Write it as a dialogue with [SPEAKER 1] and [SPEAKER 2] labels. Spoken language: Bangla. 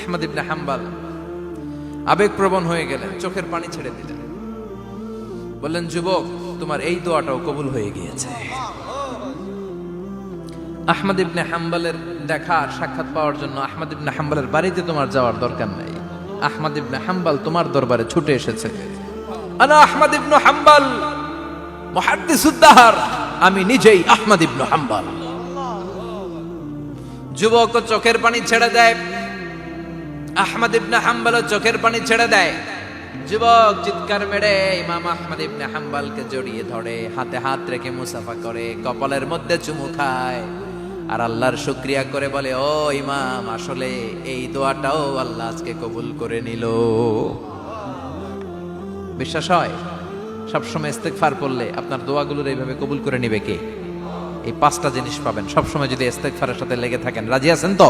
[SPEAKER 1] আহমদ ইবনে হাম্বল আবেগপ্রবণ হয়ে গেলেন, চোখের পানি ছেড়ে দিলেন, বললেন, যুবক, তোমার এই দোয়াটাও কবুল হয়ে গিয়েছে। আহমদ ইবনে হাম্বলের দেখা সাক্ষাৎ পাওয়ার জন্য আহমদ ইবনে হাম্বলের বাড়িতে তোমার যাওয়ার দরকার নাই। আহমদ ইবনে হাম্বল তোমার দরবারে ছুটে এসেছে। আনা আহমদ ইবনে হাম্বল মুহাদ্দিসুদ দাহর, আমি নিজেই আহমদ ইবনে হাম্বল। যুবক চোখের পানি ছেড়ে দেয়, আহমদ ইবনে হাম্বল চোখের পানি ছেড়ে দেয়। যুবক চিৎকার মেরে ইমাম আহমদ ইবনে হাম্বলকে জড়িয়ে ধরে, হাতে হাত রেখে মুসাফা করে, কপালের মধ্যে চুমু খায় আর আল্লাহর শুকরিয়া করে বলে, ও ইমাম, আসলে এই দোয়াটাও আল্লাহ আজকে কবুল করে নিল। বিশ্বাস হয় সবসময় ইস্তেগফার করলে আপনার দোয়াগুলোর এইভাবে কবুল করে নিবে কে? এই 5টা জিনিস পাবেন সবসময় যদি ইস্তেগফারের সাথে লেগে থাকেন। রাজি আছেন তো?